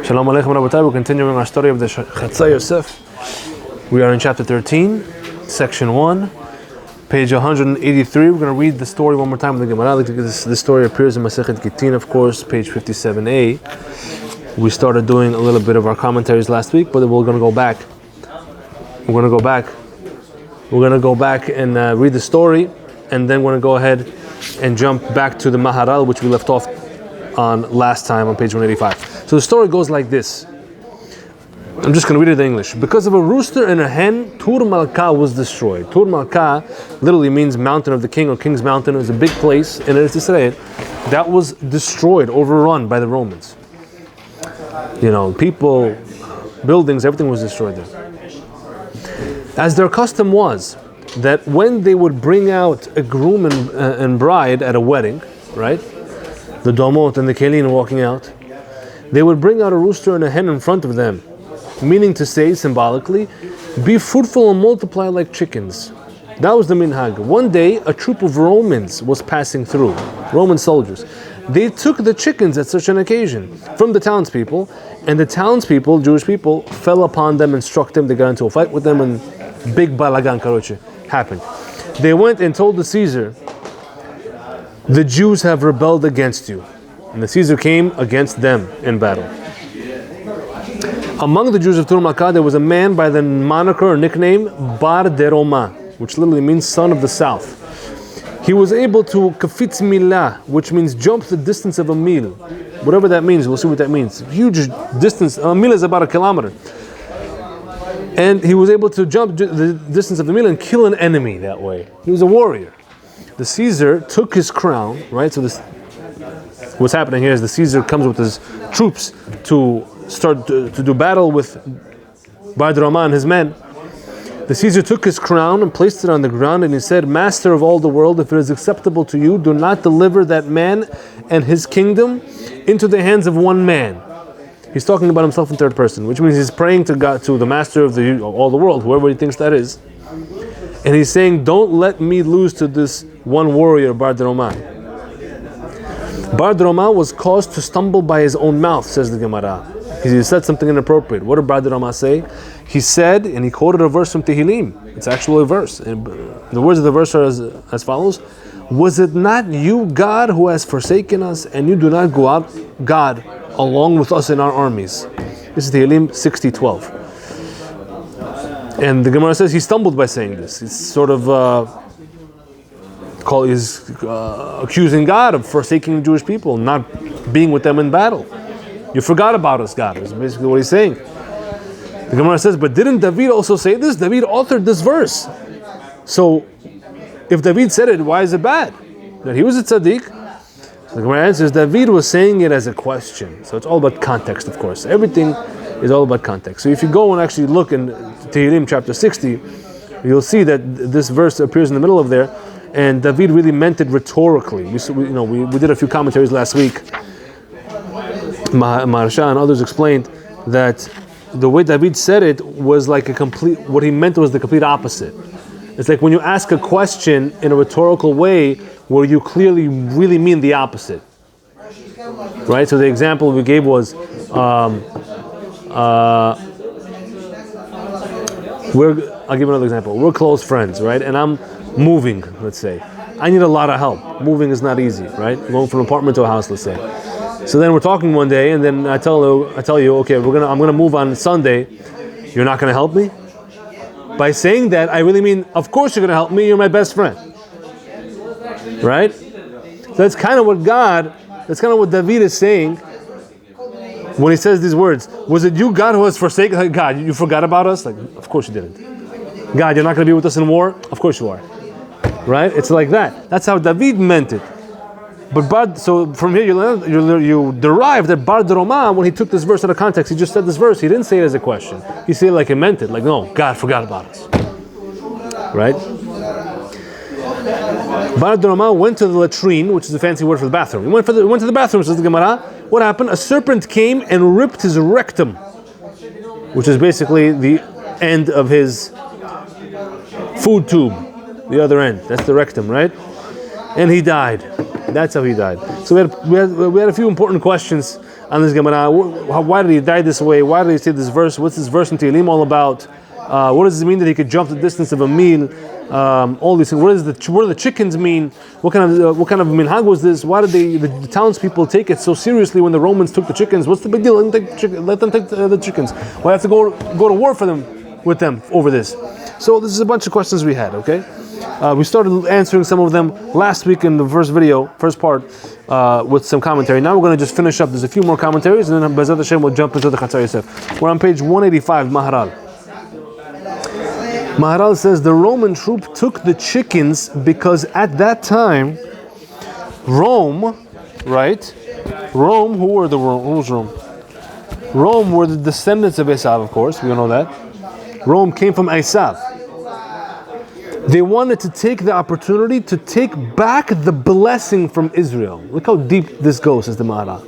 Shalom Aleichem Rabotai. We're continuing our study of the Chatzar Yosef. We are in chapter 13, section 1, page 183. We're going to read the story one more time in the Gemara. This story appears in Masechet Gittin, of course, page 57a. We started doing a little bit of our commentaries last week, but we're going to go back. We're going to go back and read the story, and then we're going to go ahead and jump back to the Maharal, which we left off on last time on page 185. So the story goes like this. I'm just going to read it in English. Because of a rooster and a hen, Tur Malka was destroyed. Tur Malka literally means mountain of the king or king's mountain. It was a big place in Eretz Yisrael that was destroyed, overrun by the Romans. You know, people, buildings, everything was destroyed there. As their custom was, that when they would bring out a groom and bride at a wedding, right? The domot and the kelin walking out, they would bring out a rooster and a hen in front of them, meaning to say, symbolically, be fruitful and multiply like chickens. That was the minhag. One day, a troop of Romans was passing through, Roman soldiers. They took the chickens at such an occasion from the townspeople, and the townspeople, Jewish people, fell upon them and struck them. They got into a fight with them, and big balagan karoche happened. They went and told the Caesar, the Jews have rebelled against you. And the Caesar came against them in battle. Among the Jews of Tur Malka, there was a man by the moniker or nickname Bar Deroma, which literally means son of the south. He was able to kafitz milah, which means jump the distance of a mil. Whatever that means, we'll see what that means. Huge distance. A mil is about a kilometer. And he was able to jump the distance of the mil and kill an enemy that way. He was a warrior. The Caesar took his crown, right? So what's happening here is the Caesar comes with his troops to start to do battle with Bar Deroma and his men. The Caesar took his crown and placed it on the ground, and he said, Master of all the world, if it is acceptable to you, do not deliver that man and his kingdom into the hands of one man. He's talking about himself in third person, which means he's praying to God, to the Master of all the world, whoever he thinks that is. And he's saying, don't let me lose to this one warrior, Bar Deroma. Bar Deroma was caused to stumble by his own mouth, says the Gemara. He said something inappropriate. What did Bar Deroma say? He said, and he quoted a verse from Tehillim. It's actually a verse. And the words of the verse are as follows. Was it not you, God, who has forsaken us, and you do not go out, God, along with us in our armies? This is Tehillim 60:12. And the Gemara says he stumbled by saying this. He's sort of accusing God of forsaking the Jewish people, not being with them in battle. You forgot about us, God, is basically what he's saying. The Gemara says, but didn't David also say this? David authored this verse. So, if David said it, why is it bad? That he was a tzaddik. So the Gemara answers, David was saying it as a question. So it's all about context, of course. Everything is all about context. So if you go and actually look in Tehillim chapter 60, you'll see that this verse appears in the middle of there, and David really meant it rhetorically. We did a few commentaries last week. Maharsha and others explained that the way David said it was like what he meant was the complete opposite. It's like when you ask a question in a rhetorical way where you clearly really mean the opposite. Right? So the example we gave was, I'll give another example. We're close friends, right? And I'm moving, let's say. I need a lot of help. Moving is not easy, right? Going from an apartment to a house, let's say. So then we're talking one day, and then I tell you, okay, I'm gonna move on Sunday. You're not gonna help me? By saying that, I really mean, of course you're gonna help me. You're my best friend, right? So that's kind of what David is saying when he says these words. Was it you, God, who has forsaken? God, you forgot about us? Like, of course you didn't. God, you're not gonna be with us in war? Of course you are. Right? It's like that. That's how David meant it. But so from here you derive that Bar Deroma, when he took this verse out of context, he just said this verse. He didn't say it as a question. He said it like he meant it. Like, no, God forgot about us. Right? Bar Deroma went to the latrine, which is a fancy word for the bathroom. He went to the bathroom, says the Gemara. What happened? A serpent came and ripped his rectum, which is basically the end of his food tube, the other end. That's the rectum, right? And he died. That's how he died. So we had a few important questions on this Gemara. Why did he die this way? Why did he say this verse? What's this verse in Tehillim all about? What does it mean that he could jump the distance of a meal? All these things. What do the chickens mean? What kind of minhag was this? Why did the townspeople take it so seriously when the Romans took the chickens? What's the big deal? Let them take the chickens. Why have to go to war with them over this? So this is a bunch of questions we had. Okay, we started answering some of them last week in the first part, with some commentary. Now we're going to just finish up. There's a few more commentaries, and then B'ezrat Hashem will jump into the Chatzar Yosef. We're on page 185, Maharal. Maharal says the Roman troop took the chickens because at that time, Rome, right? Rome, who was Rome? Rome were the descendants of Esav, of course, we all know that. Rome came from Esav. They wanted to take the opportunity to take back the blessing from Israel. Look how deep this goes, says the Maharal.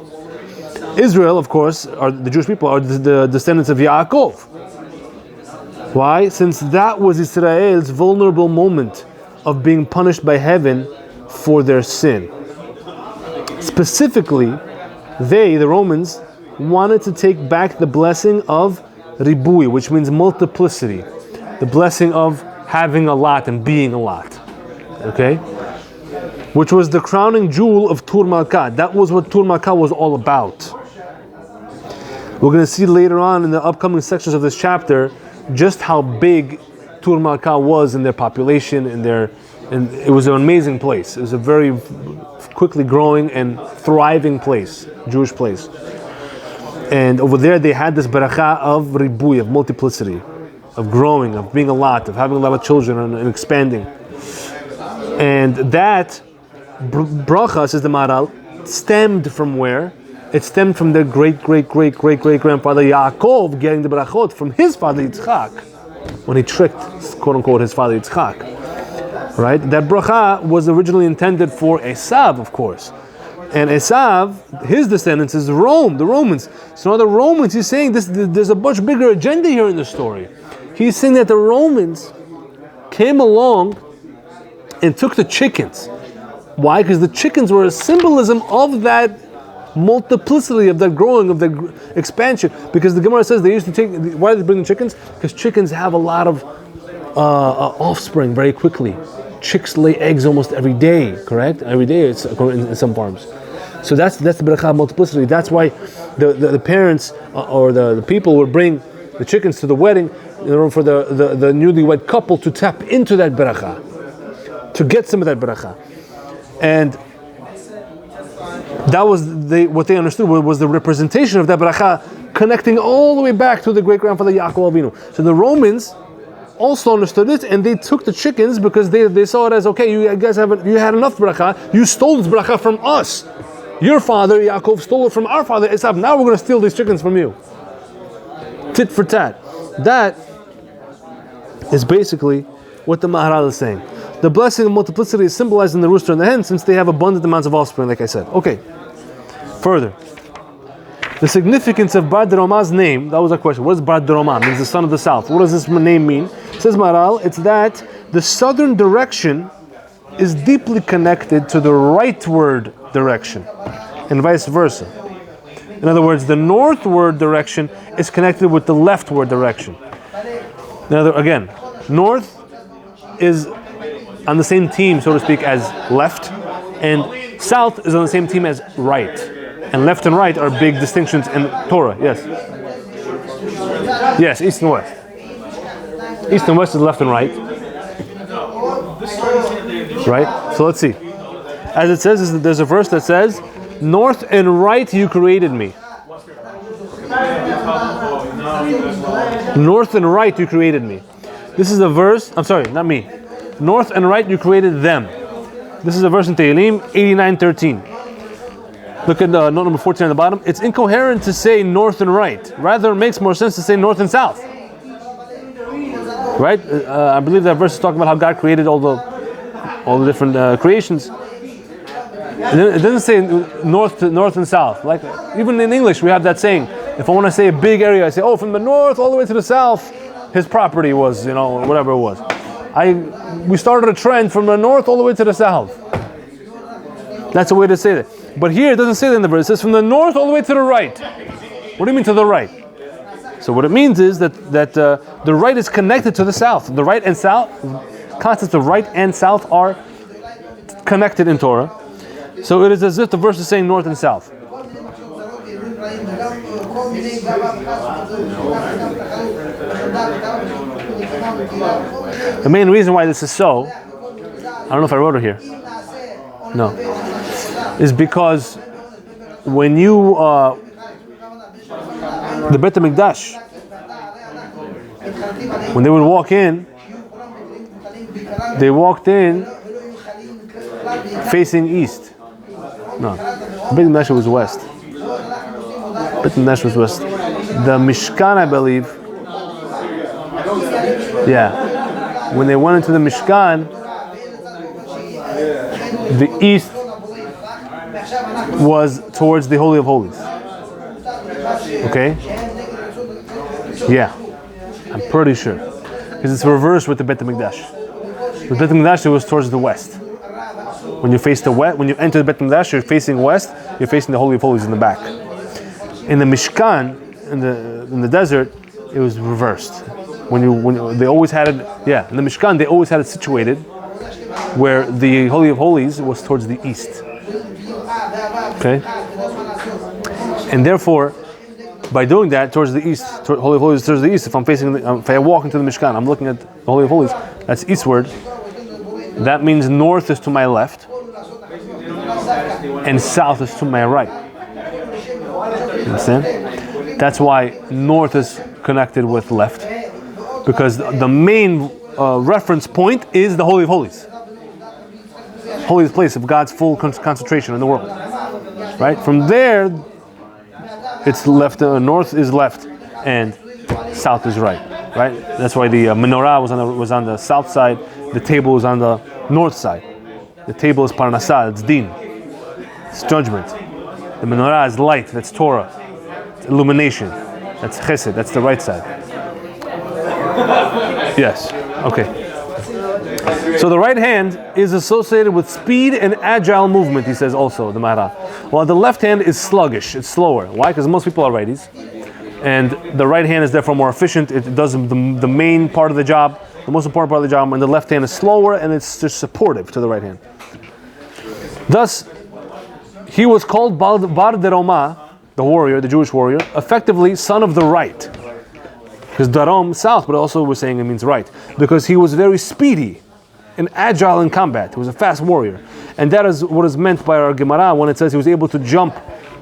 Israel, of course, are the Jewish people, are the descendants of Yaakov. Why? Since that was Israel's vulnerable moment of being punished by heaven for their sin. Specifically, the Romans, wanted to take back the blessing of ribui, which means multiplicity. The blessing of having a lot and being a lot. Okay? Which was the crowning jewel of Tur Malka. That was what Tur Malka was all about. We're going to see later on in the upcoming sections of this chapter just how big Tur Malka was in their population, and it was an amazing place. It was a very quickly growing and thriving place, Jewish place. And over there they had this beracha of ribui, of multiplicity, of growing, of being a lot, of having a lot of children and expanding. And that bracha, says the Maharal, stemmed from where? It stemmed from their great-great-great-great-great-grandfather Yaakov getting the brachot from his father Yitzchak, when he tricked, quote-unquote, his father Yitzchak. Right? That bracha was originally intended for Esav, of course. And Esav, his descendants, is Rome, the Romans. So now the Romans, he's saying there's a much bigger agenda here in the story. He's saying that the Romans came along and took the chickens. Why? Because the chickens were a symbolism of that multiplicity, of that growing, of that expansion. Because the Gemara says they used to take. Why did they bring the chickens? Because chickens have a lot of offspring very quickly. Chicks lay eggs almost every day. Correct? Every day, it's in some farms. So that's the beracha of multiplicity. That's why the parents or the people would bring the chickens to the wedding in order for the newlywed couple to tap into that beracha, to get some of that beracha. And that was what they understood was the representation of that beracha connecting all the way back to the great-grandfather Yaakov Avinu. So the Romans also understood it, and they took the chickens because they saw it as, okay, you guys you had enough beracha, you stole this beracha from us. Your father Yaakov stole it from our father Esav. Now we're going to steal these chickens from you. Tit for tat. That is basically what the Maharal is saying. The blessing of multiplicity is symbolized in the rooster and the hen, since they have abundant amounts of offspring, like I said. Okay. Further, the significance of Bar Roma's name, that was a question. What does Bar Roma mean? Means the son of the south. What does this name mean? Says Maharal, it's that the southern direction is deeply connected to the rightward direction, and vice versa. In other words, the northward direction is connected with the leftward direction. Again, north is on the same team, so to speak, as left, and south is on the same team as right. And left and right are big distinctions in Torah. Yes. Yes, east and west. East and west is left and right. Right? So let's see. As it says, there's a verse that says, north and right you created me. North and right you created me. This is a verse, I'm sorry, not me. North and right you created them. This is a verse in Tehillim 89:13. Look at note number 14 on the bottom. It's incoherent to say north and right. Rather, it makes more sense to say north and south. Right? I believe that verse is talking about how God created all the different creations. It doesn't say north and south. Like even in English, we have that saying. If I want to say a big area, I say, oh, from the north all the way to the south, his property was, whatever it was. We started a trend from the north all the way to the south. That's a way to say that. But here it doesn't say that in the verse. It says from the north all the way to the right. What do you mean to the right? So what it means is that the right is connected to the south. The right and south, concepts of right and south are connected in Torah. So it is as if the verse is saying north and south. The main reason why this is so, I don't know if I wrote it here. No. Is because when you, the Beit HaMikdash, when they would walk in, they walked in facing east. No, the Beit HaMikdash was west. Beit HaMikdash was west. The Mishkan, I believe, yeah, when they went into the Mishkan, the east was towards the Holy of Holies. Okay? Yeah, I'm pretty sure. Because it's reversed with the Beit HaMikdash. The Beit HaMikdash was towards the west. When you face the west, when you enter the Beit HaMikdash, you're facing west, you're facing the Holy of Holies in the back. In the Mishkan, in the desert, it was reversed. When they always had it, yeah, in the Mishkan, they always had it situated where the Holy of Holies was towards the east. Okay? And therefore, by doing that towards the east, Holy of Holies towards the east, if I walk into the Mishkan, I'm looking at the Holy of Holies, that's eastward. That means north is to my left and south is to my right. You understand? That's why north is connected with left, because the main reference point is the Holy of Holies. Holiest place of God's full concentration in the world. Right? From there, it's left. North is left, and south is right. Right? That's why the menorah was on the south side. The table was on the north side. The table is parnasah. It's din. It's judgment. The menorah is light. That's Torah. It's illumination. That's chesed. That's the right side. Yes. Okay. So the right hand is associated with speed and agile movement, he says also, the Mahara. While the left hand is sluggish, it's slower. Why? Because most people are righties. And the right hand is therefore more efficient. It does the main part of the job, the most important part of the job, and the left hand is slower and it's just supportive to the right hand. Thus, he was called Bar Deroma, the warrior, the Jewish warrior, effectively son of the right. Because Darom, south, but also we're saying it means right. Because he was very speedy and agile in combat. He was a fast warrior. And that is what is meant by our Gemara when it says he was able to jump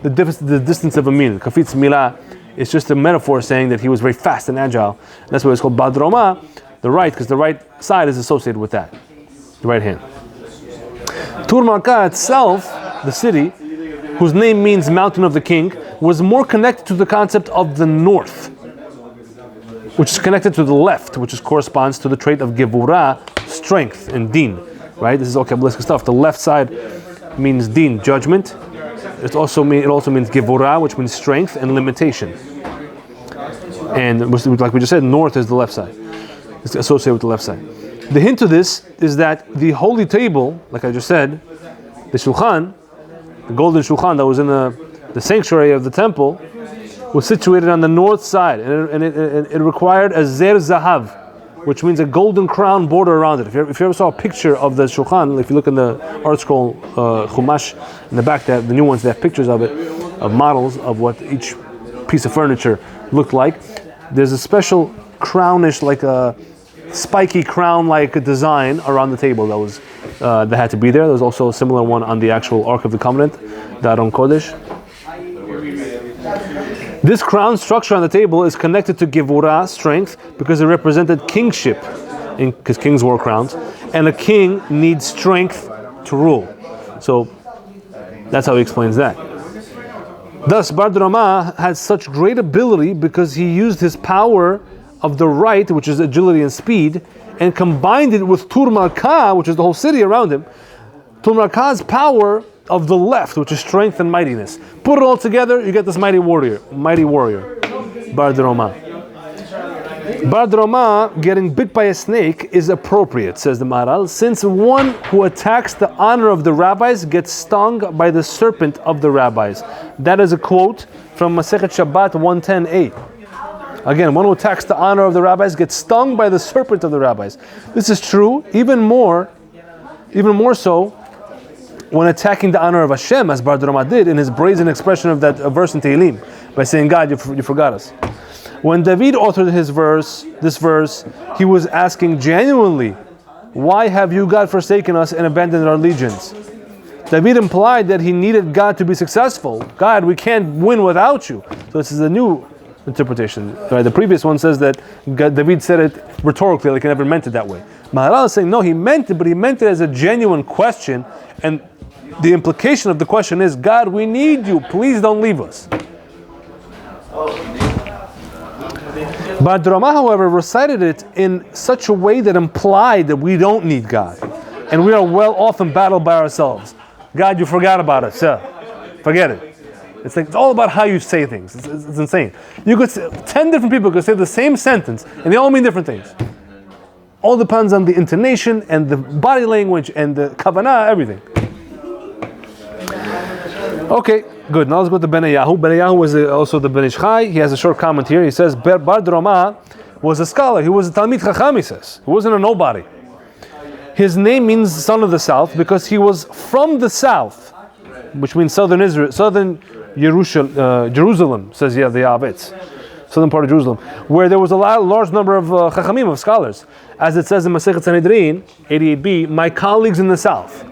the distance of a mil. Kafitz milah is just a metaphor saying that he was very fast and agile. And that's why it's called Badroma, the right, because the right side is associated with that, the right hand. Tur Malka itself, the city, whose name means mountain of the king, was more connected to the concept of the north, which is connected to the left, which corresponds to the trait of Gevurah, strength, and din. Right? This is all Kabbalistic stuff. The left side means din, judgment. It also means Gevurah, which means strength and limitation. And like we just said, north is the left side. It's associated with the left side. The hint to this is that the holy table, like I just said, the shulchan, the golden shulchan that was in the sanctuary of the temple, was situated on the north side, and it required a zer zahav, which means a golden crown border around it. If you ever saw a picture of the shulchan, if you look in the art scroll chumash in the back, the new ones, they have pictures of it, of models of what each piece of furniture looked like. There's a special crownish, like a spiky crown-like design around the table that had to be there. There's also a similar one on the actual Ark of the Covenant, the Aron Kodesh. This crown structure on the table is connected to Gevurah, strength, because it represented kingship, because kings wore crowns, and a king needs strength to rule. So that's how he explains that. Thus, Bar Deroma had such great ability because he used his power of the right, which is agility and speed, and combined it with Tur Malka, which is the whole city around him. Tur Malka's power of the left, which is strength and mightiness. Put it all together, you get this mighty warrior, Bar Deroma. Bar Droma getting bit by a snake is appropriate, says the Maharal, since one who attacks the honor of the rabbis gets stung by the serpent of the rabbis. That is a quote from Masechet Shabbat 110a. Again, one who attacks the honor of the rabbis gets stung by the serpent of the rabbis. This is true, even more so when attacking the honor of Hashem, as Bar Droma did in his brazen expression of that verse in Tehillim, by saying, God, you forgot us. When David authored this verse, he was asking genuinely, why have you, God, forsaken us and abandoned our legions? David implied that he needed God to be successful. God, we can't win without you. So this is a new interpretation. Right? The previous one says that David said it rhetorically, like he never meant it that way. Maharal is saying, no, he meant it, but he meant it as a genuine question. And the implication of the question is, God, we need you. Please don't leave us. Bar Droma, however, recited it in such a way that implied that we don't need God. And we are well off in battle by ourselves. God, you forgot about us. Forget it. It's all about how you say things. It's insane. You could say, 10 different people could say the same sentence, and they all mean different things. All depends on the intonation and the body language and the kavanah, everything. Okay, good. Now let's go to Ben Yahu. Ben Yahu was also the Ben Ish Chai. He has a short comment here. He says, Bar Droma was a scholar. He was a Talmid Chacham, he says. He wasn't a nobody. His name means son of the south because he was from the south, which means southern Israel, southern Jerusalem, says the Yavetz, southern part of Jerusalem, where there was a large number of Chachamim, of scholars. As it says in Masechet Sanhedrin, 88b, my colleagues in the south.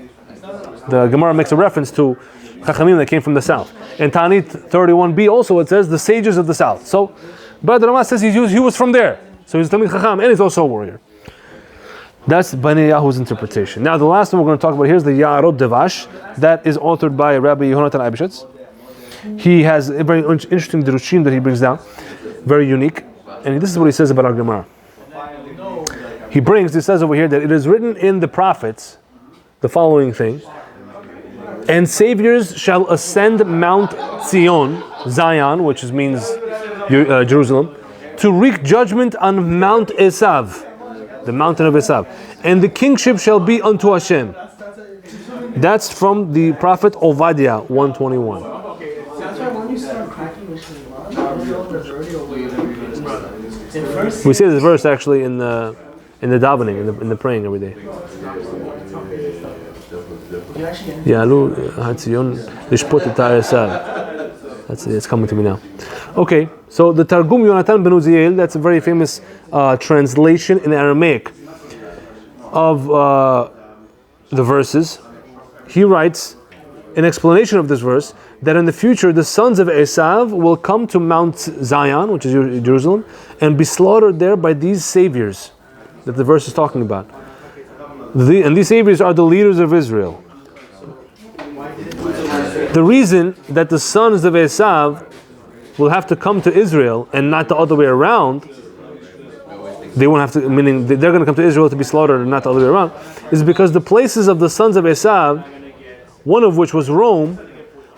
The Gemara makes a reference to Chachamim that came from the south. In Tanit 31b also it says the sages of the south. So Bar Droma says he was from there. So he's a Talmid Chacham and he's also a warrior. That's Bnei Yahu's interpretation. Now the last one we're going to talk about here is the Ya'arot Devash. That is authored by Rabbi Yehonatan Eibeshitz. He has a very interesting drushim that he brings down. Very unique. And this is what he says about our Gemara. He says over here that it is written in the prophets the following thing. And saviors shall ascend Mount Zion, which means Jerusalem, to wreak judgment on Mount Esav, the mountain of Esav. And the kingship shall be unto Hashem. That's from the prophet Ovadiah 121. We say this verse actually in the davening, in the praying every day. It's coming to me now. Okay, so the Targum Yonatan ben Uziel, that's a very famous translation in Aramaic of the verses. He writes, in explanation of this verse, that in the future the sons of Esav will come to Mount Zion, which is Jerusalem, and be slaughtered there by these saviors that the verse is talking about. And these saviors are the leaders of Israel. The reason that the sons of Esav will have to come to Israel and not the other way around, they won't have to, meaning they're going to come to Israel to be slaughtered and not the other way around, is because the places of the sons of Esav, one of which was Rome,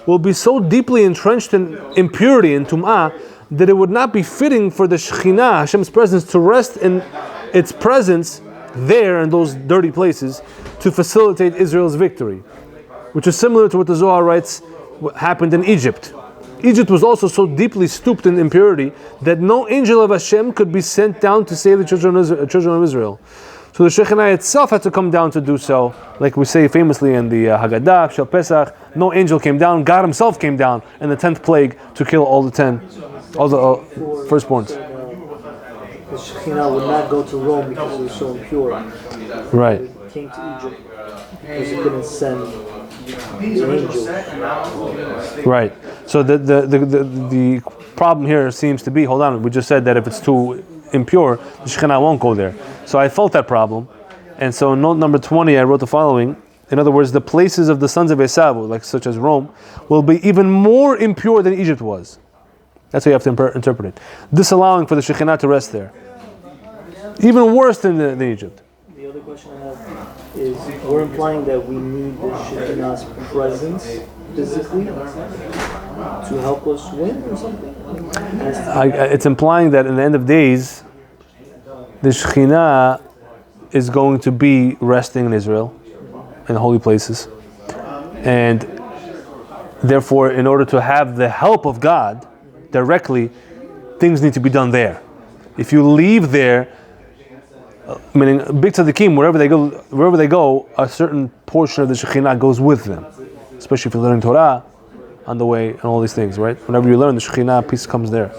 will be so deeply entrenched in impurity and tum'ah that it would not be fitting for the Shekhinah, Hashem's presence, to rest in its presence there in those dirty places to facilitate Israel's victory, which is similar to what the Zohar writes happened in Egypt. Egypt was also so deeply stooped in impurity that no angel of Hashem could be sent down to save the children of Israel. So the Shekhinah itself had to come down to do so, like we say famously in the Haggadah, Shel Pesach. No angel came down, God himself came down in the 10th plague to kill all the firstborns. The Shekhinah would not go to Rome because it was so impure. Right. It came to Egypt because it couldn't send angels. Right. So the problem here seems to be, hold on, we just said that if it's too impure, the Shekhinah won't go there. So I felt that problem. And so in note number 20, I wrote the following. In other words, the places of the sons of Esav, like such as Rome, will be even more impure than Egypt was. That's how you have to interpret it. Disallowing for the Shekhinah to rest there. Even worse than Egypt. The other question I have is, we're implying that we need the Shekhinah's presence physically to help us win or something? It's implying that in the end of days, the Shekhinah is going to be resting in Israel, in the holy places. And therefore, in order to have the help of God directly, things need to be done there. If you leave there, meaning big tzaddikim, wherever they go, a certain portion of the Shekhinah goes with them. Especially if you're learning Torah on the way and all these things, right? Whenever you learn, the Shekhinah piece comes there.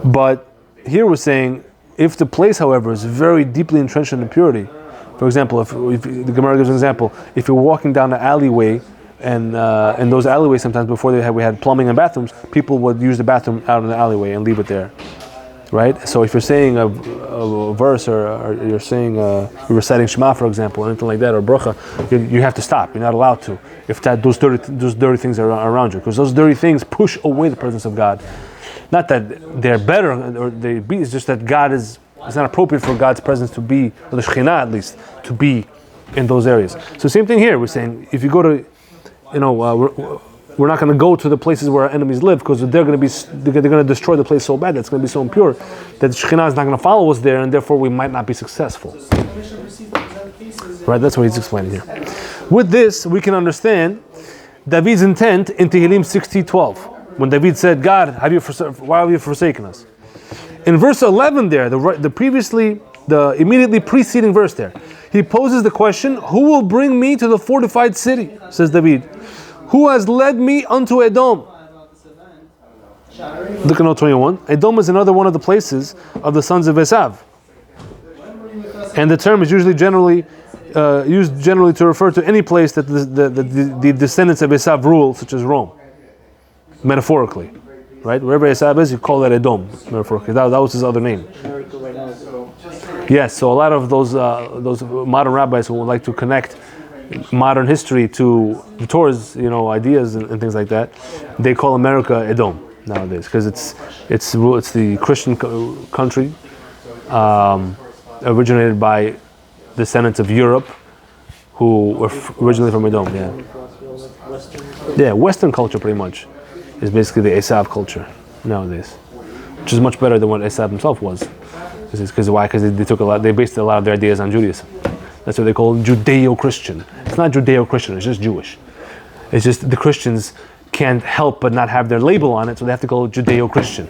But here we're saying, if the place, however, is very deeply entrenched in impurity, for example, if the Gemara gives an example, if you're walking down an alleyway, and in those alleyways sometimes before we had plumbing and bathrooms, people would use the bathroom out in the alleyway and leave it there, right? So if you're saying a verse or you're saying you're reciting Shema, for example, or anything like that, or bracha, you have to stop. You're not allowed to if those dirty things are around you, because those dirty things push away the presence of God. Not that they're better or they be. It's just that it's not appropriate for God's presence to be, or the Shekhinah at least, to be in those areas. So same thing here. We're saying if you go to, we're not going to go to the places where our enemies live, because they're going to destroy the place so bad, that's going to be so impure that the Shekhinah is not going to follow us there, and therefore we might not be successful. Right? That's what he's explaining here. With this, we can understand David's intent in Tehillim 60:12, when David said, "God, why have you forsaken us?" In verse 11, there, the immediately preceding verse there, he poses the question, "Who will bring me to the fortified city?" Says David. "Who has led me unto Edom?" Look at note 21. Edom is another one of the places of the sons of Esav, and the term is usually used generally to refer to any place that the descendants of Esav rule, such as Rome, metaphorically, right? Wherever Esav is, you call that Edom, metaphorically. That was his other name. Yes, so a lot of those modern rabbis who would like to connect modern history to the Torah's ideas and things like that, they call America Edom nowadays, because it's the Christian country, originated by descendants of Europe who were originally from Edom. Yeah, Western culture pretty much is basically the Esav culture nowadays, which is much better than what Esav himself was. Because why? Because they based a lot of their ideas on Judaism. That's what they call Judeo-Christian. It's not Judeo-Christian, it's just Jewish. It's just the Christians can't help but not have their label on it, so they have to call it Judeo-Christian.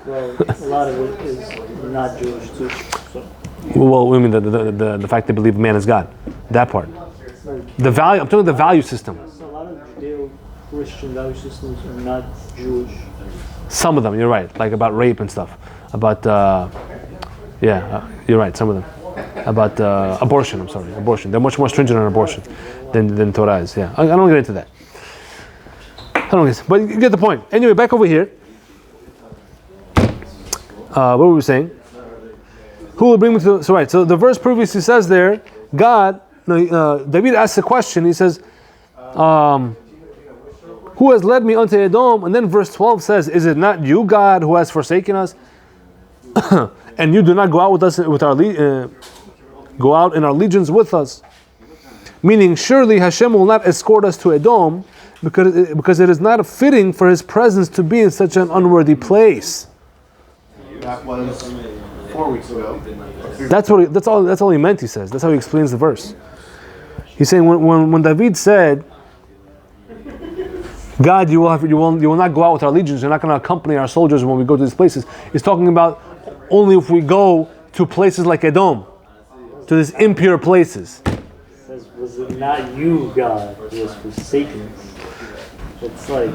Well, a lot of it is not Jewish too. So. Well, I mean the fact they believe man is God. That part. The value. I'm talking the value system. A lot of Judeo-Christian value systems are not Jewish. Some of them, you're right, like about rape and stuff. About you're right. Some of them about abortion. I'm sorry, abortion. They're much more stringent on abortion than Torah is. Yeah, I don't get into that. But you get the point. Anyway, back over here. What were we saying? Who will bring me to? So the verse previously says there, David asks a question. He says, "Who has led me unto Edom?" And then verse 12 says, "Is it not you, God, who has forsaken us, and you do not go out with us go out in our legions with us?" Meaning, surely Hashem will not escort us to Edom because it is not fitting for His presence to be in such an unworthy place. That was 4 weeks ago. That's all he meant. He says that's how he explains the verse. He's saying when David said, "God, you will not go out with our legions. You're not going to accompany our soldiers when we go to these places." He's talking about only if we go to places like Edom, to these impure places. It says, "Was it not you, God, who has forsaken us?" It's like.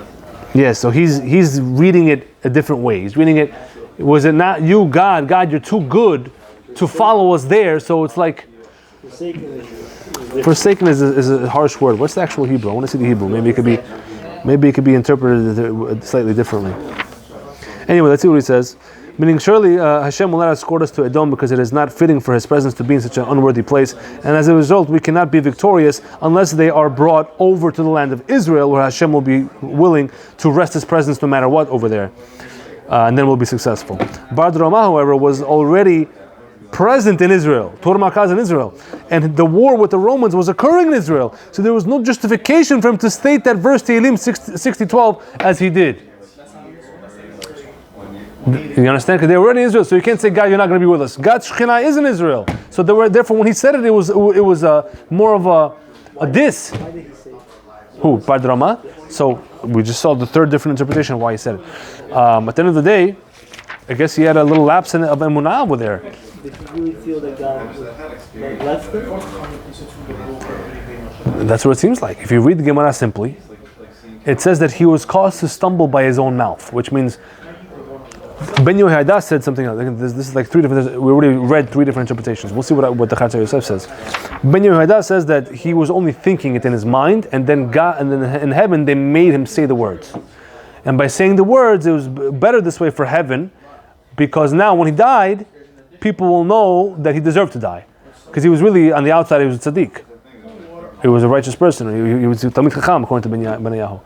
Yeah, so he's reading it a different way. He's reading it. Was it not you, God? God, you're too good to follow us there. So it's like forsaken is a harsh word. What's the actual Hebrew? I want to see the Hebrew. Maybe it could be interpreted slightly differently. Anyway, let's see what he says. Meaning, surely Hashem will not escort us to Edom because it is not fitting for His presence to be in such an unworthy place. And as a result, we cannot be victorious unless they are brought over to the land of Israel, where Hashem will be willing to rest His presence no matter what over there. And then we'll be successful. Bar Drama, however, was already present in Israel. Tur Malka in Israel. And the war with the Romans was occurring in Israel. So there was no justification for him to state that verse Tehillim 60:12 as he did. You understand? Because they were already in Israel, so you can't say, God, you're not going to be with us. God's Shekhinah is in Israel. So therefore, when he said it, it was more of a diss. Why did he say it? Who? Bad Rama? So we just saw the third different interpretation of why he said it. At the end of the day, I guess he had a little lapse of emunah over there. Did he really feel that God left him? That's what it seems like. If you read the Gemara simply, it says that he was caused to stumble by his own mouth, which means Ben Yehoiada said something else. This is like three different. We already read three different interpretations. We'll see what the Chatzar Yosef says. Ben Yehoiada says that he was only thinking it in his mind, and then God, and then in heaven they made him say the words. And by saying the words, it was better this way for heaven, because now when he died, people will know that he deserved to die, because he was really on the outside. He was a tzaddik. He was a righteous person. He was Talmid Chacham, according to Ben Yahu.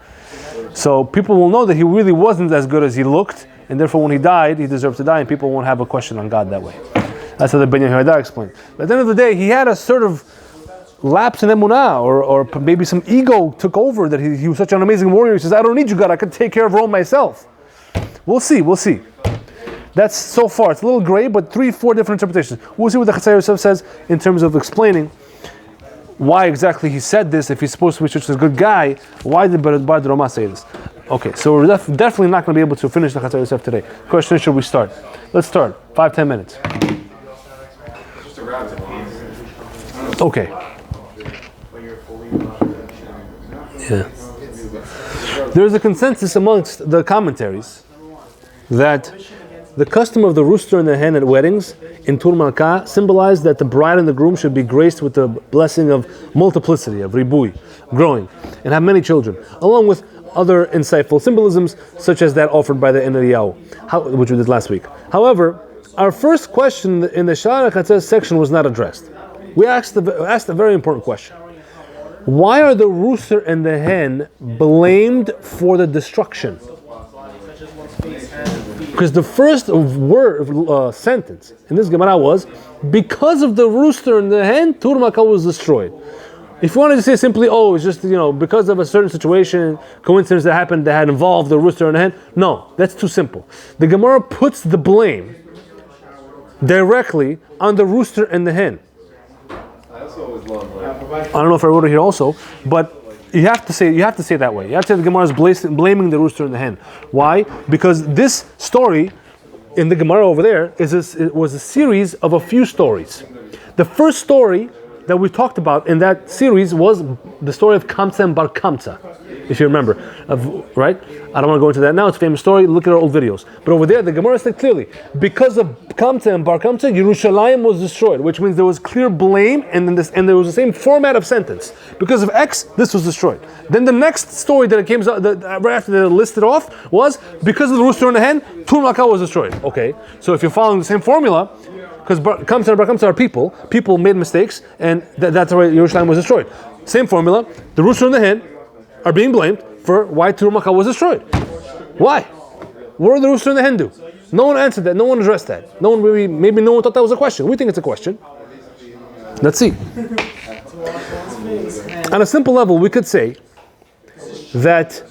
So people will know that he really wasn't as good as he looked, and therefore when he died, he deserved to die, and people won't have a question on God that way. That's how the Ben Yehoiada explained. But at the end of the day, he had a sort of lapse in emunah, or maybe some ego took over, that he was such an amazing warrior. He says, I don't need you, God, I can take care of Rome myself. We'll see. That's so far. It's a little gray, but 3-4 different interpretations. We'll see what the Chatzar Yosef says in terms of explaining why exactly he said this. If he's supposed to be such a good guy, why did Bad Rama say this? Okay, so we're definitely not going to be able to finish the Chatzar Yosef today. Question, should we start? Let's start. 5-10 minutes. Okay. Yeah. There's a consensus amongst the commentaries that the custom of the rooster and the hen at weddings in Tur Malka symbolized that the bride and the groom should be graced with the blessing of multiplicity, of ribui, growing, and have many children, along with other insightful symbolisms, such as that offered by the Eliyahu, which we did last week. However, our first question in the Sha'ar HaChatzar section was not addressed. We asked a very important question. Why are the rooster and the hen blamed for the destruction? Because the first sentence in this Gemara was, because of the rooster and the hen, Tur Malka was destroyed. If you wanted to say simply, it's just, because of a certain situation, coincidence that happened that had involved the rooster and the hen, no, that's too simple. The Gemara puts the blame directly on the rooster and the hen. I don't know if I wrote it here also, but you have to say it that way. You have to say the Gemara is blaming the rooster and the hen. Why? Because this story in the Gemara over there was a series of a few stories. The first story that we talked about in that series was the story of Kamsa and Bar Kamsa, if you remember, right? I don't want to go into that now. It's a famous story. Look at our old videos. But over there, the Gemara said clearly, because of Kamsa and Bar Kamsa, Yerushalayim was destroyed, which means there was clear blame, and there was the same format of sentence. Because of X, this was destroyed. Then the next story that it came right after they listed off was, because of the rooster and the hen, Tur Malka was destroyed. Okay, so if you're following the same formula, because Kamsa and Bar Kamsa are people made mistakes, and that's why Yerushalayim was destroyed. Same formula, the rooster and the hen are being blamed for why Tur Malka was destroyed. Why? What did the rooster and the hen do? No one answered that. No one addressed that. Maybe no one thought that was a question. We think it's a question. Let's see. On a simple level, we could say that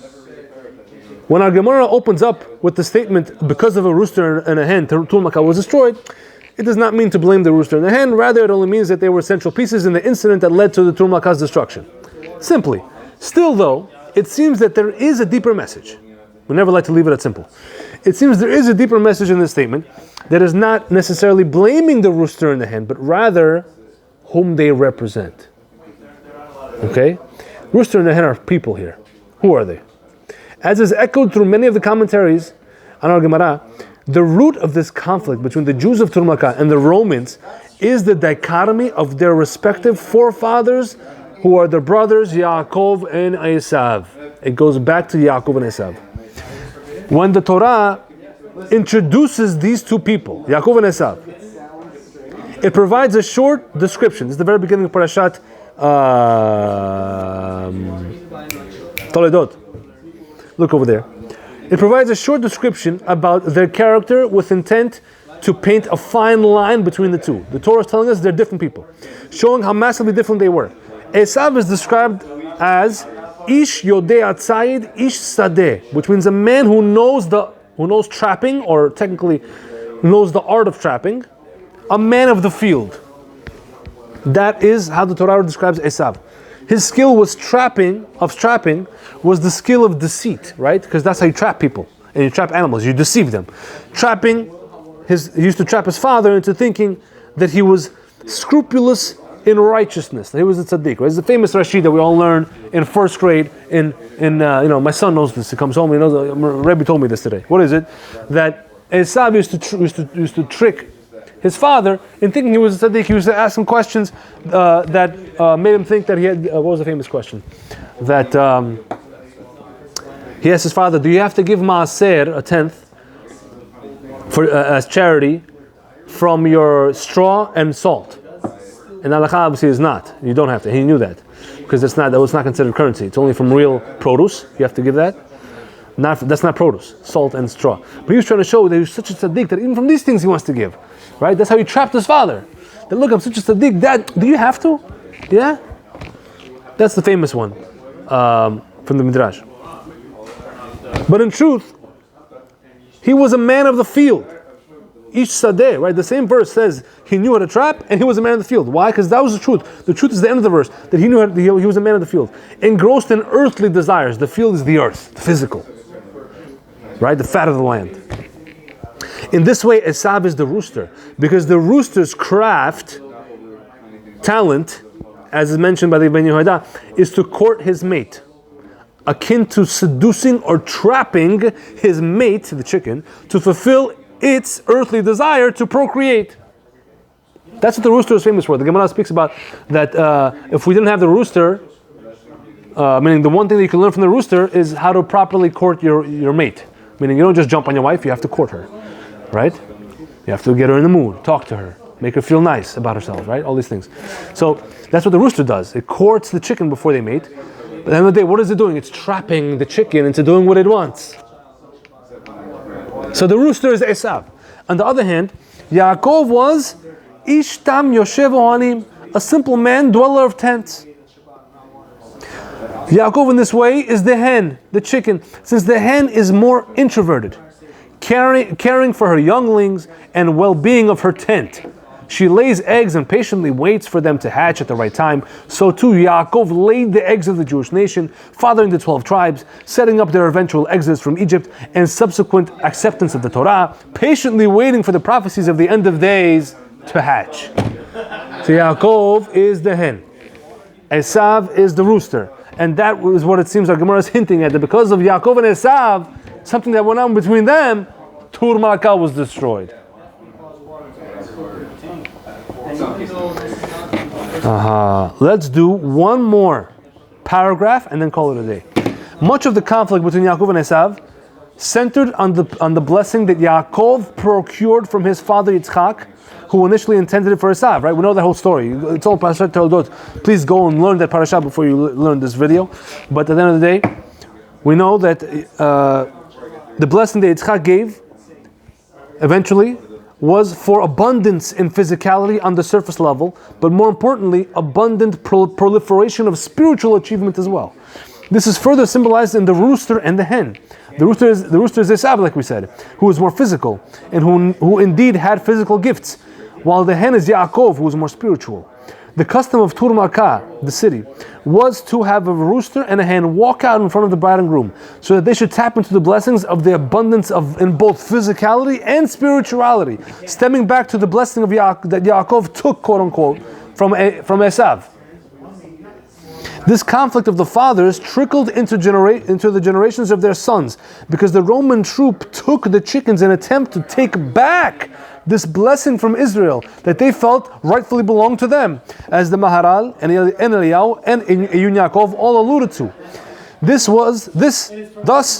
when our Gemara opens up with the statement, because of a rooster and a hen, Tur Malka was destroyed, it does not mean to blame the rooster and the hen. Rather, it only means that they were central pieces in the incident that led to the Tur Malka's destruction. Simply. Still, though, it seems that there is a deeper message. We never like to leave it at simple. It seems there is a deeper message in this statement that is not necessarily blaming the rooster and the hen, but rather whom they represent. Okay? Rooster and the hen are people here. Who are they? As is echoed through many of the commentaries on our Gemara, the root of this conflict between the Jews of Tur Malka and the Romans is the dichotomy of their respective forefathers, who are their brothers Yaakov and Esav. It goes back to Yaakov and Esav. When the Torah introduces these two people, Yaakov and Esav, it provides a short description. This is the very beginning of Parashat Toledot. Look over there. It provides a short description about their character with intent to paint a fine line between the two. The Torah is telling us they're different people, showing how massively different they were. Esav is described as Ish Yodei Atzayid Ish Sadeh, which means a man who knows the who knows trapping, or technically knows the art of trapping, a man of the field. That is how the Torah describes Esav. His skill was trapping was the skill of deceit, right? Because that's how you trap people. And you trap animals, you deceive them. He used to trap his father into thinking that he was scrupulous in righteousness, that he was a tzaddik. Right? It's a famous Rashi that we all learn in first grade. My son knows this. He comes home, he knows. Rebbe told me this today. What is it? That Esav used to trick his father in thinking he was a tzaddik. He used to ask him questions that made him think that he had. What was the famous question? That he asked his father, "Do you have to give maaser, a tenth, for as charity, from your straw and salt?" And halakha obviously is not. You don't have to. He knew that because that was not considered currency. It's only from real produce. You have to give that. That's not produce, salt and straw. But he was trying to show that he was such a tzaddik that even from these things he wants to give. Right? That's how he trapped his father. That look, I'm such a tzaddik. Dad, do you have to? Yeah. That's the famous one from the Midrash. But in truth, he was a man of the field. Ish sadeh, right? The same verse says he knew how to trap and he was a man of the field. Why? Because that was the truth. The truth is the end of the verse, that he knew he was a man of the field. Engrossed in earthly desires. The field is the earth, the physical. Right? The fat of the land. In this way, Esav is the rooster. Because the rooster's craft, talent, as is mentioned by the Ibn Yehuda, is to court his mate. Akin to seducing or trapping his mate, the chicken, to fulfill its earthly desire to procreate. That's what the rooster is famous for. The Gemara speaks about that if we didn't have the rooster, meaning the one thing that you can learn from the rooster is how to properly court your mate. Meaning you don't just jump on your wife, you have to court her. Right? You have to get her in the mood, talk to her, make her feel nice about herself, right? All these things. So that's what the rooster does. It courts the chicken before they mate. But at the end of the day, what is it doing? It's trapping the chicken into doing what it wants. So the rooster is Esav. On the other hand, Yaakov was Ishtam Yoshev Ohanim, a simple man, dweller of tents. Yaakov in this way is the hen, the chicken, since the hen is more introverted, caring for her younglings and well-being of her tent. She lays eggs and patiently waits for them to hatch at the right time. So too Yaakov laid the eggs of the Jewish nation, fathering the 12 tribes, setting up their eventual exodus from Egypt and subsequent acceptance of the Torah, patiently waiting for the prophecies of the end of days to hatch. So Yaakov is the hen. Esav is the rooster. And that is what it seems like Gemara is hinting at, that because of Yaakov and Esav, something that went on between them, Tur Malka was destroyed. Let's do one more paragraph and then call it a day. Much of the conflict between Yaakov and Esav centered on the blessing that Yaakov procured from his father Yitzchak, who initially intended it for Esav, right? We know that whole story. It's all Parashat Toldot. Please go and learn that Parashat before you learn this video. But at the end of the day, we know that the blessing that Yitzchak gave eventually was for abundance in physicality on the surface level, but more importantly, abundant proliferation of spiritual achievement as well. This is further symbolized in the rooster and the hen. The rooster is Esav, like we said, who is more physical and who indeed had physical gifts, while the hen is Yaakov, who is more spiritual. The custom of Tur Malka, the city, was to have a rooster and a hen walk out in front of the bride and groom, so that they should tap into the blessings of the abundance in both physicality and spirituality, stemming back to the blessing of that Yaakov took, quote unquote, from Esav. This conflict of the fathers trickled into the generations of their sons, because the Roman troop took the chickens in an attempt to take back this blessing from Israel that they felt rightfully belonged to them, as the Maharal and Eliyahu and Iyun Yaakov all alluded to. Thus,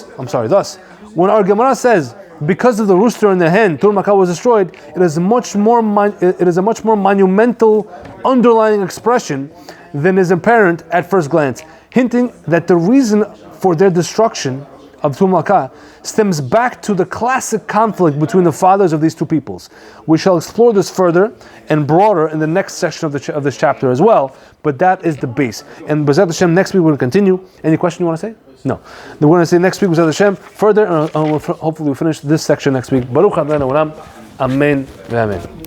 when our Gemara says, because of the rooster and the hen, Tur Malka was destroyed, it is a much more monumental underlying expression than is apparent at first glance, hinting that the reason for their destruction of Tur Malka stems back to the classic conflict between the fathers of these two peoples. We shall explore this further and broader in the next section of this chapter as well, but that is the base. And B'ezrat Hashem, next week we're going to continue. Any question you want to say? No. We're going to say next week, B'ezrat Hashem, further, and hopefully we'll finish this section next week. Baruch Adonai Olam. Amen. Amen.